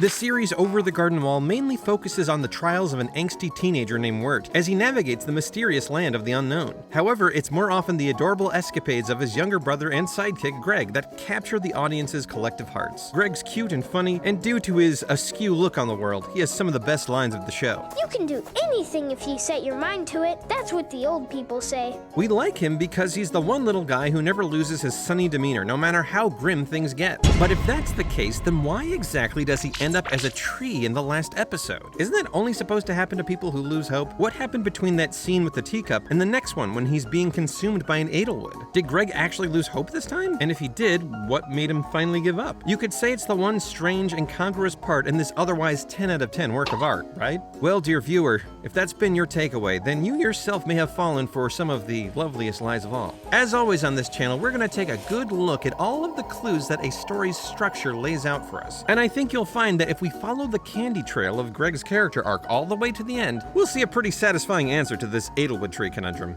The series Over the Garden Wall mainly focuses on the trials of an angsty teenager named Wirt as he navigates the mysterious land of the unknown. However, it's more often the adorable escapades of his younger brother and sidekick Greg that capture the audience's collective hearts. Greg's cute and funny, and due to his askew look on the world, he has some of the best lines of the show. You can do anything if you set your mind to it. That's what the old people say. We like him because he's the one little guy who never loses his sunny demeanor, no matter how grim things get. But if that's the case, then why exactly does he end up as a tree in the last episode? Isn't that only supposed to happen to people who lose hope? What happened between that scene with the teacup and the next one when he's being consumed by an Edelwood? Did Greg actually lose hope this time? And if he did, what made him finally give up? You could say it's the one strange, incongruous part in this otherwise 10 out of 10 work of art, right? Well, dear viewer, if that's been your takeaway, then you yourself may have fallen for some of the loveliest lies of all. As always on this channel, we're going to take a good look at all of the clues that a story's structure lays out for us. And I think you'll find that if we follow the candy trail of Greg's character arc all the way to the end, we'll see a pretty satisfying answer to this Edelwood tree conundrum.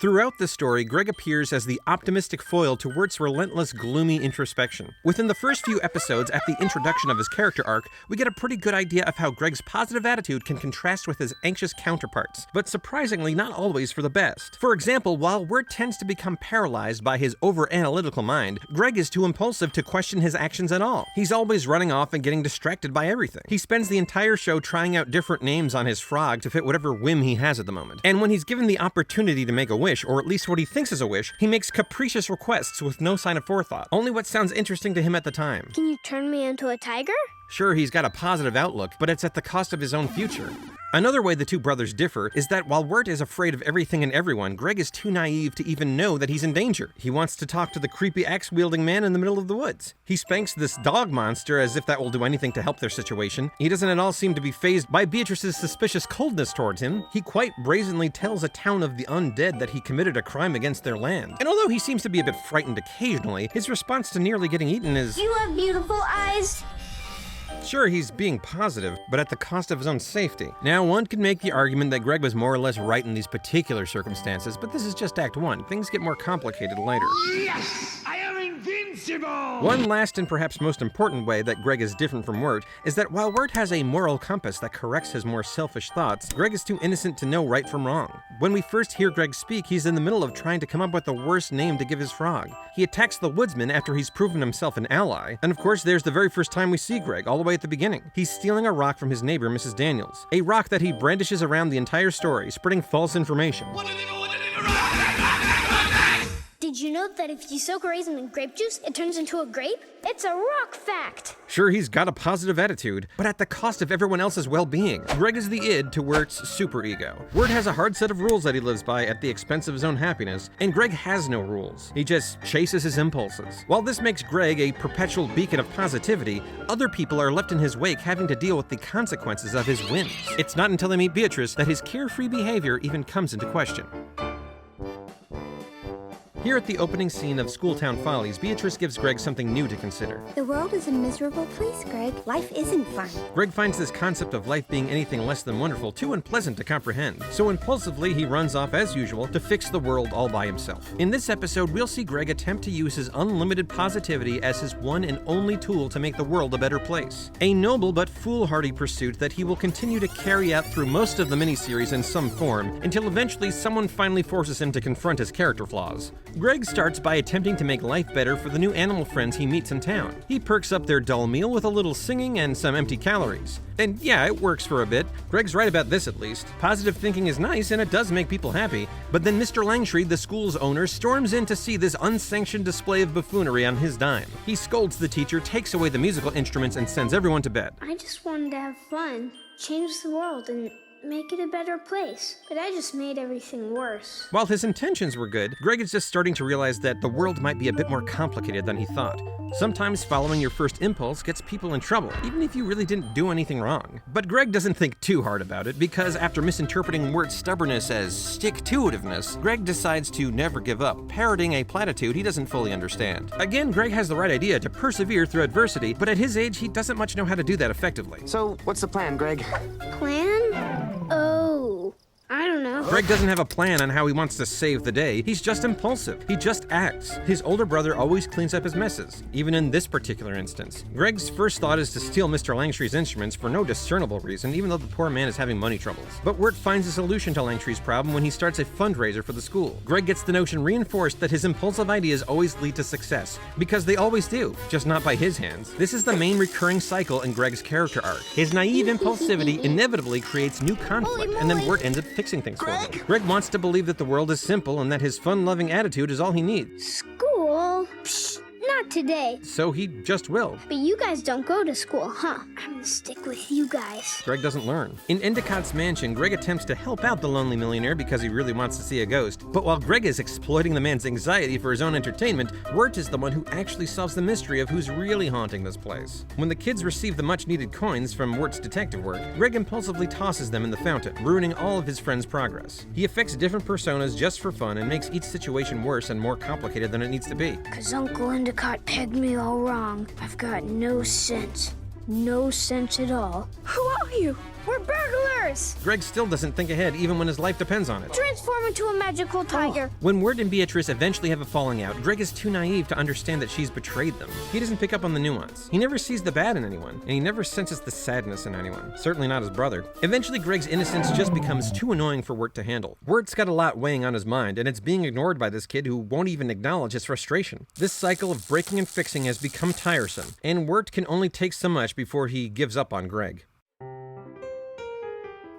Throughout the story, Greg appears as the optimistic foil to Wirt's relentless, gloomy introspection. Within the first few episodes, at the introduction of his character arc, we get a pretty good idea of how Greg's positive attitude can contrast with his anxious counterparts, but surprisingly not always for the best. For example, while Wirt tends to become paralyzed by his over-analytical mind, Greg is too impulsive to question his actions at all. He's always running off and getting distracted by everything. He spends the entire show trying out different names on his frog to fit whatever whim he has at the moment. And when he's given the opportunity to make a wish, or at least what he thinks is a wish, he makes capricious requests with no sign of forethought, only what sounds interesting to him at the time. Can you turn me into a tiger? Sure, he's got a positive outlook, but it's at the cost of his own future. Another way the two brothers differ is that while Wirt is afraid of everything and everyone, Greg is too naive to even know that he's in danger. He wants to talk to the creepy axe-wielding man in the middle of the woods. He spanks this dog monster as if that will do anything to help their situation. He doesn't at all seem to be fazed by Beatrice's suspicious coldness towards him. He quite brazenly tells a town of the undead that he committed a crime against their land. And although he seems to be a bit frightened occasionally, his response to nearly getting eaten is, You have beautiful eyes. Sure, he's being positive, but at the cost of his own safety. Now, one could make the argument that Greg was more or less right in these particular circumstances, but this is just Act 1. Things get more complicated later. Yes! I am invincible! One last and perhaps most important way that Greg is different from Wirt is that while Wirt has a moral compass that corrects his more selfish thoughts, Greg is too innocent to know right from wrong. When we first hear Greg speak, he's in the middle of trying to come up with the worst name to give his frog. He attacks the woodsman after he's proven himself an ally, and of course there's the very first time we see Greg, all the way at the beginning. He's stealing a rock from his neighbor, Mrs. Daniels, a rock that he brandishes around the entire story, spreading false information. Did you know that if you soak a raisin in grape juice, it turns into a grape? It's a rock fact. Sure, he's got a positive attitude, but at the cost of everyone else's well-being. Greg is the id to Wirt's superego. Wirt has a hard set of rules that he lives by at the expense of his own happiness, and Greg has no rules. He just chases his impulses. While this makes Greg a perpetual beacon of positivity, other people are left in his wake having to deal with the consequences of his whims. It's not until they meet Beatrice that his carefree behavior even comes into question. Here at the opening scene of Schooltown Follies, Beatrice gives Greg something new to consider. The world is a miserable place, Greg. Life isn't fun. Greg finds this concept of life being anything less than wonderful too unpleasant to comprehend, so impulsively he runs off as usual to fix the world all by himself. In this episode, we'll see Greg attempt to use his unlimited positivity as his one and only tool to make the world a better place. A noble but foolhardy pursuit that he will continue to carry out through most of the miniseries in some form, until eventually someone finally forces him to confront his character flaws. Greg starts by attempting to make life better for the new animal friends he meets in town. He perks up their dull meal with a little singing and some empty calories. And yeah, it works for a bit. Greg's right about this at least. Positive thinking is nice and it does make people happy, but then Mr. Langtry, the school's owner, storms in to see this unsanctioned display of buffoonery on his dime. He scolds the teacher, takes away the musical instruments, and sends everyone to bed. I just wanted to have fun, change the world, and make it a better place. But I just made everything worse. While his intentions were good, Greg is just starting to realize that the world might be a bit more complicated than he thought. Sometimes following your first impulse gets people in trouble, even if you really didn't do anything wrong. But Greg doesn't think too hard about it, because after misinterpreting Wirt's stubbornness as stick-to-itiveness, Greg decides to never give up, parroting a platitude he doesn't fully understand. Again, Greg has the right idea to persevere through adversity, but at his age, he doesn't much know how to do that effectively. So, what's the plan, Greg? Plan? Oh, I don't know. Greg doesn't have a plan on how he wants to save the day. He's just impulsive. He just acts. His older brother always cleans up his messes, even in this particular instance. Greg's first thought is to steal Mr. Langtry's instruments for no discernible reason, even though the poor man is having money troubles. But Wirt finds a solution to Langtry's problem when he starts a fundraiser for the school. Greg gets the notion reinforced that his impulsive ideas always lead to success, because they always do, just not by his hands. This is the main recurring cycle in Greg's character arc. His naive impulsivity inevitably creates new conflict, and then Wirt ends up fixing things for him. Greg wants to believe that the world is simple and that his fun-loving attitude is all he needs. School? Psh, not today. So he just will. But you guys don't go to school, huh? I'm gonna stick with you guys. Greg doesn't learn. In Endicott's mansion, Greg attempts to help out the lonely millionaire because he really wants to see a ghost. But while Greg is exploiting the man's anxiety for his own entertainment, Wirt is the one who actually solves the mystery of who's really haunting this place. When the kids receive the much-needed coins from Wirt's detective work, Greg impulsively tosses them in the fountain, ruining all of his friends' progress. He affects different personas just for fun and makes each situation worse and more complicated than it needs to be. 'Cause Uncle Endicott pegged me all wrong. I've got no sense. No sense at all. Who are you? We're burglars! Greg still doesn't think ahead even when his life depends on it. Transform into a magical tiger. When Wirt and Beatrice eventually have a falling out, Greg is too naive to understand that she's betrayed them. He doesn't pick up on the nuance. He never sees the bad in anyone, and he never senses the sadness in anyone. Certainly not his brother. Eventually, Greg's innocence just becomes too annoying for Wirt to handle. Wirt's got a lot weighing on his mind, and it's being ignored by this kid who won't even acknowledge his frustration. This cycle of breaking and fixing has become tiresome, and Wirt can only take so much before he gives up on Greg.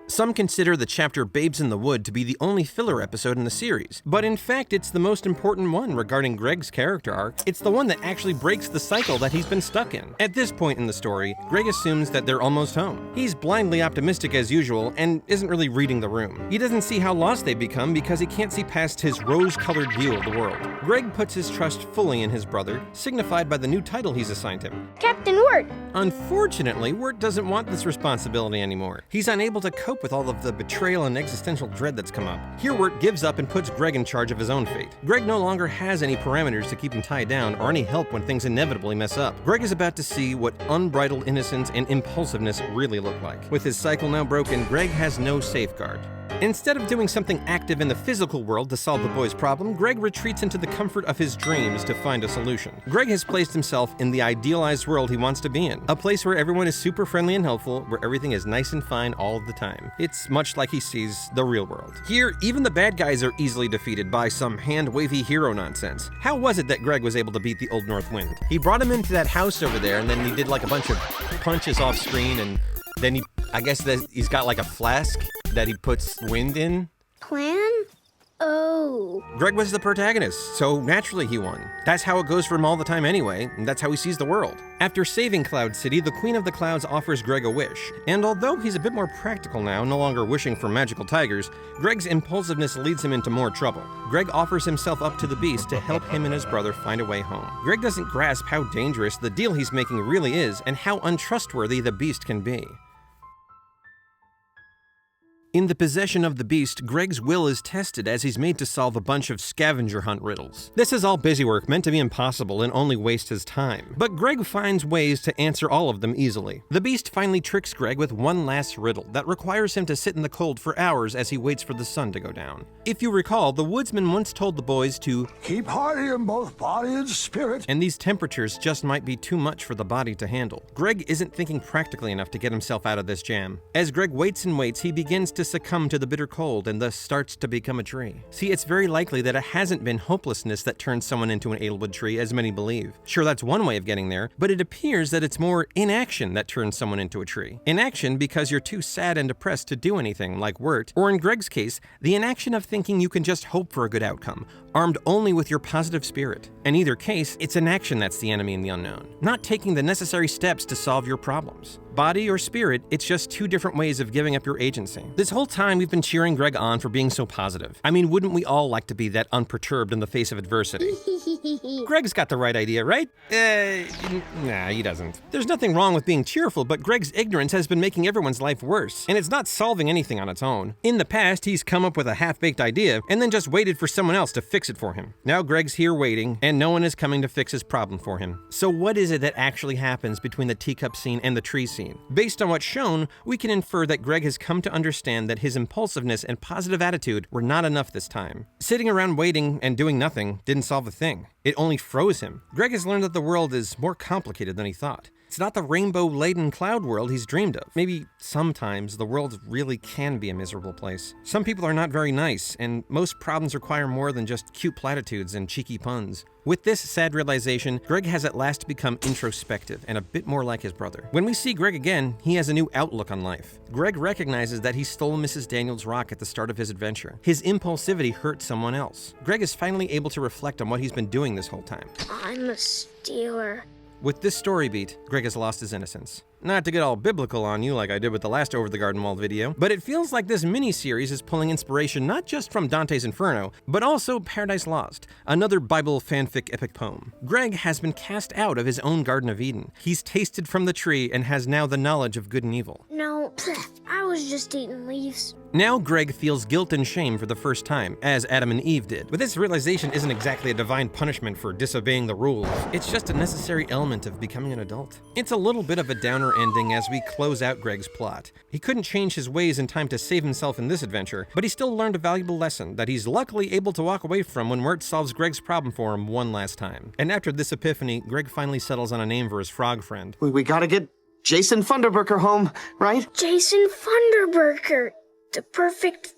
Some consider the chapter Babes in the Wood to be the only filler episode in the series, but in fact it's the most important one regarding Greg's character arc. It's the one that actually breaks the cycle that he's been stuck in. At this point in the story, Greg assumes that they're almost home. He's blindly optimistic as usual and isn't really reading the room. He doesn't see how lost they've become because he can't see past his rose-colored view of the world. Greg puts his trust fully in his brother, signified by the new title he's assigned him. Captain Wirt! Unfortunately, Wirt doesn't want this responsibility anymore. He's unable to cope with all of the betrayal and existential dread that's come up. Here, Wirt gives up and puts Greg in charge of his own fate. Greg no longer has any parameters to keep him tied down or any help when things inevitably mess up. Greg is about to see what unbridled innocence and impulsiveness really look like. With his cycle now broken, Greg has no safeguard. Instead of doing something active in the physical world to solve the boy's problem, Greg retreats into the comfort of his dreams to find a solution. Greg has placed himself in the idealized world he wants to be in, a place where everyone is super friendly and helpful, where everything is nice and fine all of the time. It's much like he sees the real world. Here, even the bad guys are easily defeated by some hand-wavy hero nonsense. How was it that Greg was able to beat the Old North Wind? He brought him into that house over there, and then he did like a bunch of punches off screen, and then I guess that he's got like a flask that he puts wind in. Plan? Oh. Greg was the protagonist, so naturally he won. That's how it goes for him all the time anyway, and that's how he sees the world. After saving Cloud City, the Queen of the Clouds offers Greg a wish. And although he's a bit more practical now, no longer wishing for magical tigers, Greg's impulsiveness leads him into more trouble. Greg offers himself up to the Beast to help him and his brother find a way home. Greg doesn't grasp how dangerous the deal he's making really is and how untrustworthy the Beast can be. In the possession of the Beast, Greg's will is tested as he's made to solve a bunch of scavenger hunt riddles. This is all busywork meant to be impossible and only waste his time. But Greg finds ways to answer all of them easily. The Beast finally tricks Greg with one last riddle that requires him to sit in the cold for hours as he waits for the sun to go down. If you recall, the woodsman once told the boys to Keep hearty in both body and spirit. And these temperatures just might be too much for the body to handle. Greg isn't thinking practically enough to get himself out of this jam. As Greg waits and waits, he begins to succumb to the bitter cold and thus starts to become a tree. See, it's very likely that it hasn't been hopelessness that turns someone into an Edelwood tree, as many believe. Sure, that's one way of getting there, but it appears that it's more inaction that turns someone into a tree. Inaction because you're too sad and depressed to do anything, like Wirt, or in Greg's case, the inaction of thinking you can just hope for a good outcome, armed only with your positive spirit. In either case, it's inaction that's the enemy in the unknown, not taking the necessary steps to solve your problems. Body or spirit, it's just two different ways of giving up your agency. This whole time we've been cheering Greg on for being so positive. I mean, wouldn't we all like to be that unperturbed in the face of adversity? Greg's got the right idea, right? Nah, he doesn't. There's nothing wrong with being cheerful, but Greg's ignorance has been making everyone's life worse, and it's not solving anything on its own. In the past, he's come up with a half-baked idea and then just waited for someone else to fix it for him. Now Greg's here waiting, and no one is coming to fix his problem for him. So what is it that actually happens between the teacup scene and the tree scene? seen. Based on what's shown, we can infer that Greg has come to understand that his impulsiveness and positive attitude were not enough this time. Sitting around waiting and doing nothing didn't solve a thing. It only froze him. Greg has learned that the world is more complicated than he thought. It's not the rainbow-laden cloud world he's dreamed of. Maybe sometimes the world really can be a miserable place. Some people are not very nice, and most problems require more than just cute platitudes and cheeky puns. With this sad realization, Greg has at last become introspective and a bit more like his brother. When we see Greg again, he has a new outlook on life. Greg recognizes that he stole Mrs. Daniels' rock at the start of his adventure. His impulsivity hurt someone else. Greg is finally able to reflect on what he's been doing this whole time. I'm a stealer. With this story beat, Greg has lost his innocence. Not to get all biblical on you like I did with the last Over the Garden Wall video, but it feels like this mini-series is pulling inspiration not just from Dante's Inferno, but also Paradise Lost, another Bible fanfic epic poem. Greg has been cast out of his own Garden of Eden. He's tasted from the tree and has now the knowledge of good and evil. No, I was just eating leaves. Now Greg feels guilt and shame for the first time, as Adam and Eve did. But this realization isn't exactly a divine punishment for disobeying the rules. It's just a necessary element of becoming an adult. It's a little bit of a downer ending as we close out Greg's plot. He couldn't change his ways in time to save himself in this adventure, but he still learned a valuable lesson that he's luckily able to walk away from when Wirt solves Greg's problem for him one last time. And after this epiphany, Greg finally settles on a name for his frog friend. We gotta get Jason Funderburker home, right? Jason Funderburker. The perfect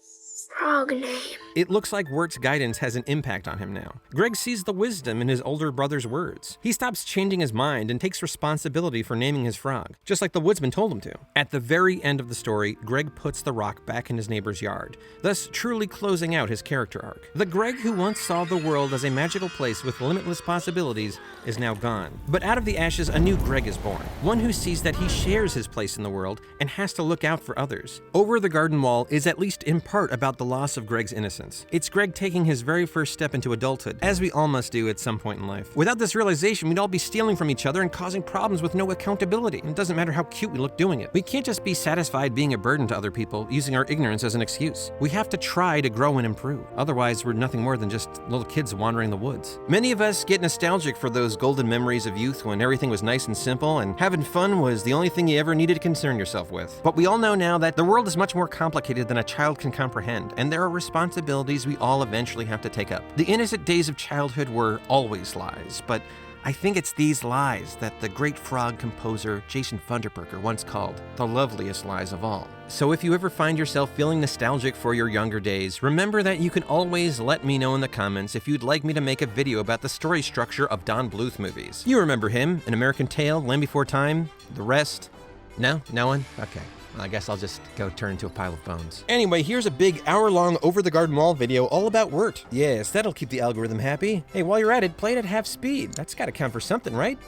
frog name. It looks like Wirt's guidance has an impact on him now. Greg sees the wisdom in his older brother's words. He stops changing his mind and takes responsibility for naming his frog, just like the woodsman told him to. At the very end of the story, Greg puts the rock back in his neighbor's yard, thus truly closing out his character arc. The Greg who once saw the world as a magical place with limitless possibilities is now gone. But out of the ashes, a new Greg is born, one who sees that he shares his place in the world and has to look out for others. Over the Garden Wall is at least in part about the loss of Greg's innocence. It's Greg taking his very first step into adulthood, as we all must do at some point in life. Without this realization, we'd all be stealing from each other and causing problems with no accountability. It doesn't matter how cute we look doing it. We can't just be satisfied being a burden to other people, using our ignorance as an excuse. We have to try to grow and improve. Otherwise, we're nothing more than just little kids wandering the woods. Many of us get nostalgic for those golden memories of youth when everything was nice and simple and having fun was the only thing you ever needed to concern yourself with. But we all know now that the world is much more complicated than a child can comprehend, and there are responsibilities we all eventually have to take up. The innocent days of childhood were always lies, but I think it's these lies that the great frog composer Jason Funderburker once called the loveliest lies of all. So if you ever find yourself feeling nostalgic for your younger days, remember that you can always let me know in the comments if you'd like me to make a video about the story structure of Don Bluth movies. You remember him, An American Tail, Land Before Time, the rest? No? No one? Okay. I guess I'll just go turn into a pile of bones. Anyway, here's a big hour-long Over the Garden Wall video all about Wirt. Yes, that'll keep the algorithm happy. Hey, while you're at it, play it at half speed. That's gotta count for something, right?